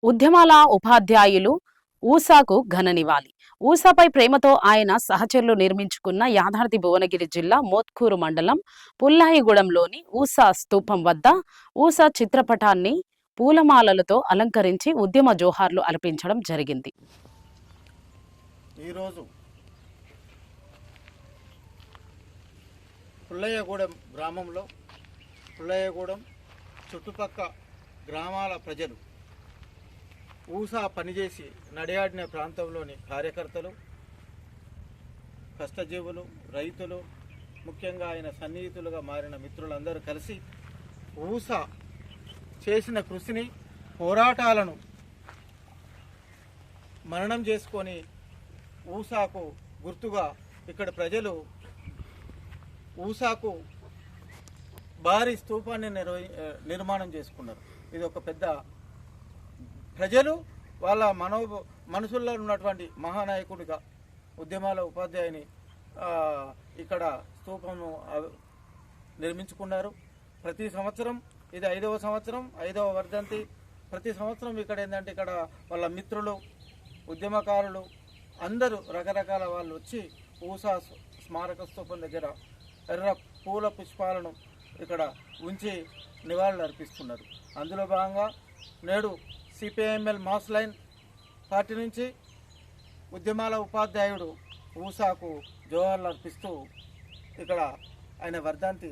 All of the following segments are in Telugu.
ఉద్యమాల ఉపాధ్యాయులు ఊసాకు ఘన నివాళి. ఊసాపై ప్రేమతో ఆయన సహచరులు నిర్మించుకున్న యాదాద్రి భువనగిరి జిల్లా మోత్కూరు మండలం పుల్లాయిగూడెంలోని ఊసా స్తూపం వద్ద ఊసా చిత్రపటాన్ని పూలమాలలతో అలంకరించి ఉద్యమ జోహార్లు అర్పించడం జరిగింది. ఈరోజు పుల్లయ్యగూడెం గ్రామంలో పుల్లయ్యగూడెం చుట్టుపక్క గ్రామాల ప్రజలు ఊసా పనిచేసి నడియాడిన ప్రాంతంలోని కార్యకర్తలు, కష్టజీవులు, రైతులు, ముఖ్యంగా ఆయన సన్నిహితులుగా మారిన మిత్రులందరూ కలిసి ఊసా చేసిన కృషిని, పోరాటాలను మననం చేసుకొని ఊసాకు గుర్తుగా ఇక్కడ ప్రజలు ఊసాకు భారీ స్తూపాన్ని నిర్మాణం చేసుకున్నారు. ఇది ఒక పెద్ద ప్రజలు వాళ్ళ మనసుల్లో ఉన్నటువంటి మహానాయకుడిగా ఉద్యమాల ఉపాధ్యాయుని ఇక్కడ స్తూపంను నిర్మించుకున్నారు. ప్రతి సంవత్సరం ఇది 5వ సంవత్సరం, 5వ వర్ధంతి. ప్రతి సంవత్సరం ఇక్కడ ఏంటంటే ఇక్కడ వాళ్ళ మిత్రులు, ఉద్యమకారులు అందరూ రకరకాల వాళ్ళు వచ్చి ఊసా స్మారక స్తూపం దగ్గర ఎర్ర పూల పుష్పాలను ఇక్కడ ఉంచి నివాళులు అర్పిస్తున్నారు. అందులో భాగంగా నేడు సిపిఐఎంఎల్ మాస్ లైన్ పార్టీ నుంచి ఉద్యమాల ఉపాధ్యాయుడు ఊసాకు జోహార్లు అర్పిస్తూ ఇక్కడ ఆయన వర్ధంతి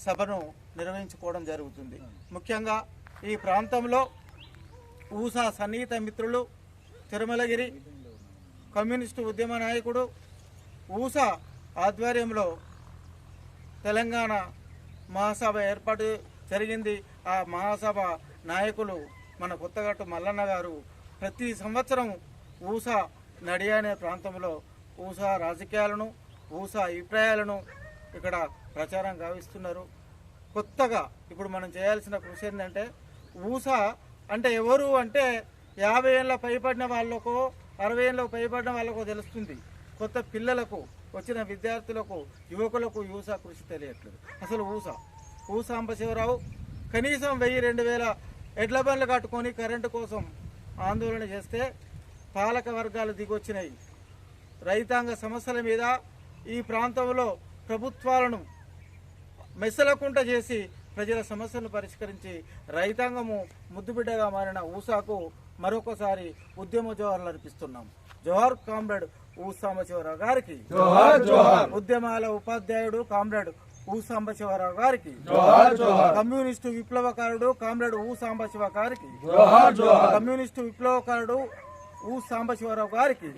సభను నిర్వహించుకోవడం జరుగుతుంది. ముఖ్యంగా ఈ ప్రాంతంలో ఊసా సన్నిహిత మిత్రులు, తిరుమలగిరి కమ్యూనిస్టు ఉద్యమ నాయకుడు ఊసా ఆధ్వర్యంలో తెలంగాణ మహాసభ ఏర్పాటు జరిగింది. ఆ మహాసభ నాయకులు మన కొత్తగట్టు మల్లన్న గారు ప్రతి సంవత్సరం ఊసా నడియానే ప్రాంతంలో ఊసా రాజకీయాలను, ఊసా అభిప్రాయాలను ఇక్కడ ప్రచారం గావిస్తున్నారు. కొత్తగా ఇప్పుడు మనం చేయాల్సిన కృషి ఏంటంటే ఊసా అంటే ఎవరు అంటే 50 ఏళ్ళ పైబడిన వాళ్ళకో 60 ఏళ్ళకు పైబడిన వాళ్ళకో తెలుస్తుంది. కొత్త పిల్లలకు, వచ్చిన విద్యార్థులకు, యువకులకు ఊసా కృషి తెలియట్లేదు. అసలు ఊసా సాంబశివరావు కనీసం 1000-2000 ఎడ్ల బండ్లు కట్టుకొని కరెంటు కోసం ఆందోళన చేస్తే పాలక వర్గాలు దిగొచ్చినాయి. రైతాంగ సమస్యల మీద ఈ ప్రాంతంలో ప్రభుత్వాలను మెసలకుంట చేసి ప్రజల సమస్యలను పరిష్కరించి రైతాంగము ముద్దుబిడ్డగా మారిన ఊసాకు మరొకసారి ఉద్యమ జోహార్లు అర్పిస్తున్నాం. జోహార్ కామ్రేడ్ ఊ సాంబశివరావు గారికి, ఉద్యమాల ఉపాధ్యాయుడు కామ్రేడ్ ఊ సాంబశివరావు గారికి, కమ్యూనిస్టు విప్లవకారుడు కామ్రేడ్ ఊ సాంబశివ గారికి, కమ్యూనిస్టు విప్లవకారుడు ఊ సాంబశివరావు గారికి.